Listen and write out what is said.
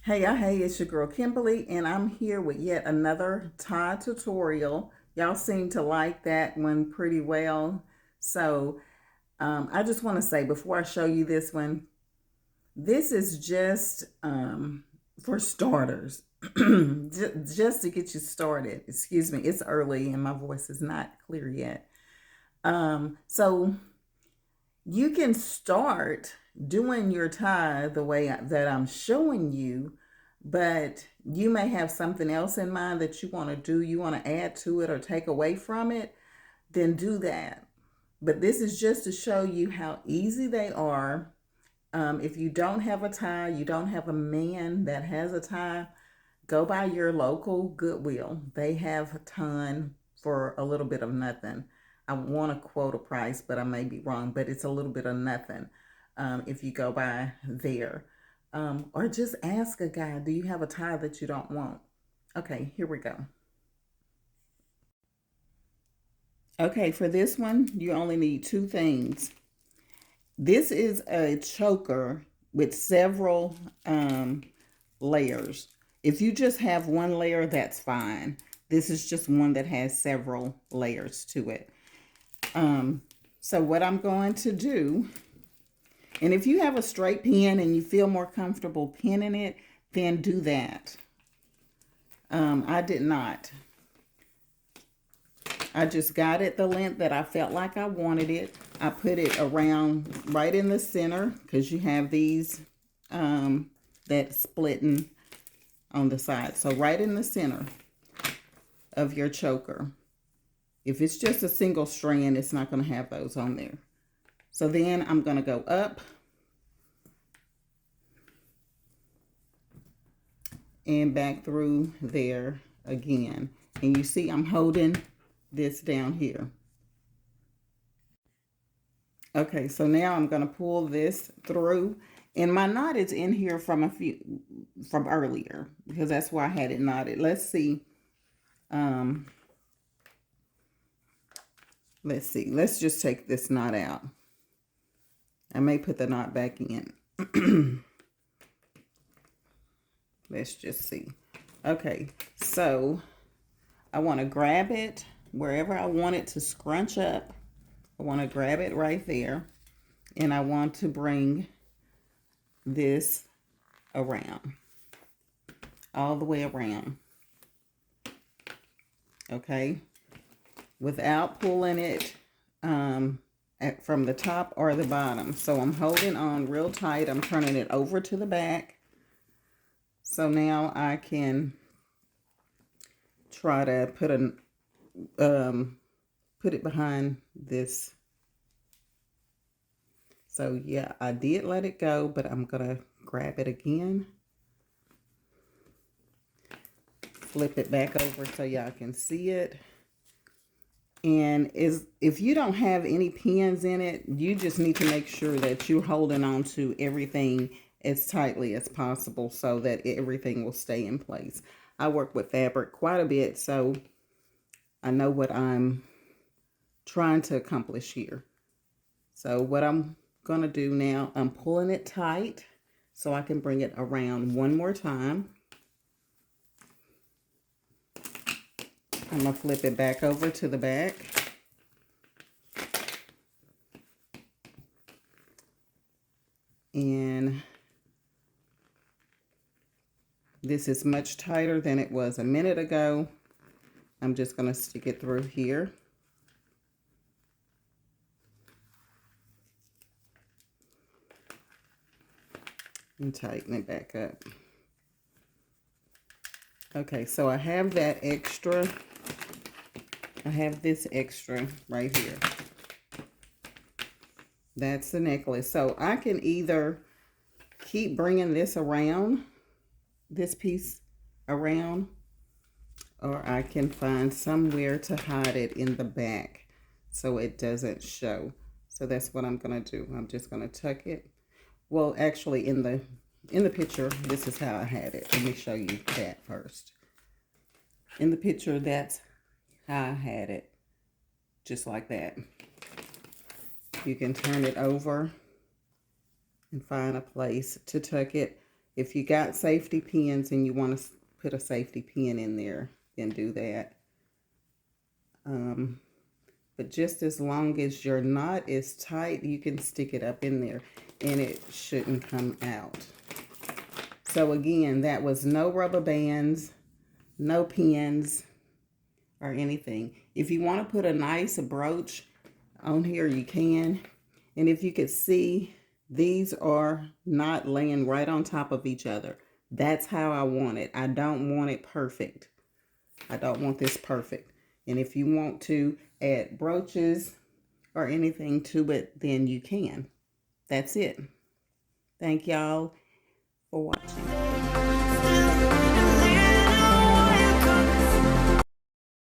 Hey, it's your girl Kimberly, and I'm here with yet another tie tutorial. Y'all seem to like that one pretty well. So, I just want to say before I show you this one, this is just for starters, just to get you started. Excuse me, it's early and my voice is not clear yet. So you can start doing your tie the way that I'm showing you, but you may have something else in mind that you want to do, you want to add to it or take away from it, then do that. But this is just to show you how easy they are. If you don't have a tie, you don't have a man that has a tie, go by your local Goodwill. They have a ton for a little bit of nothing. I want to quote a price, but I may be wrong, but it's a little bit of nothing if you go by there. Or just ask a guy, do you have a tie that you don't want? Okay, here we go. Okay, for this one, you only need two things. This is a choker with several layers. If you just have one layer, that's fine. This is just one that has several layers to it. So what I'm going to do, and if you have a straight pin and you feel more comfortable pinning it, then do that. I did not. I just got it the length that I felt like I wanted it. I put it around right in the center because you have these that splitting on the side. So right in the center of your choker. If it's just a single strand, it's not going to have those on there. So then I'm going to go up and back through there again. And you see I'm holding this down here. Okay, so now I'm going to pull this through. And my knot is in here from earlier because that's why I had it knotted. Let's see. Let's just take this knot out. I may put the knot back in. Let's just see. Okay, so I want to grab it wherever I want it to scrunch up. I want to grab it right there. And I want to bring this around. All the way around. Okay. Without pulling it from the top or the bottom. So I'm holding on real tight. I'm turning it over to the back. So now I can try to put it behind this. So yeah, I did let it go, but I'm gonna grab it again. Flip it back over so y'all can see it. And if you don't have any pins in it, you just need to make sure that you're holding on to everything as tightly as possible so that everything will stay in place. I work with fabric quite a bit, so I know what I'm trying to accomplish here. So what I'm going to do now, I'm pulling it tight so I can bring it around one more time. I'm going to flip it back over to the back. And this is much tighter than it was a minute ago. I'm just going to stick it through here. And tighten it back up. Okay, so I have that extra. I have this extra right here. That's the necklace. So I can either keep bringing this around, this piece around, or I can find somewhere to hide it in the back so it doesn't show. So that's what I'm going to do. I'm just going to tuck it. Well, actually in the picture, this is how I had it. Let me show you that first. In the picture, that's how I had it. Just like that. You can turn it over and find a place to tuck it. If you got safety pins and you want to put a safety pin in there, then do that. But just as long as your knot is tight, you can stick it up in there and it shouldn't come out. So again, that was no rubber bands, no pins or anything. If you want to put a nice brooch on here, you can. And if you could see, these are not laying right on top of each other. That's how I want it. I don't want it perfect. I don't want this perfect. And if you want to add brooches or anything to it, then you can. That's it. Thank y'all for watching.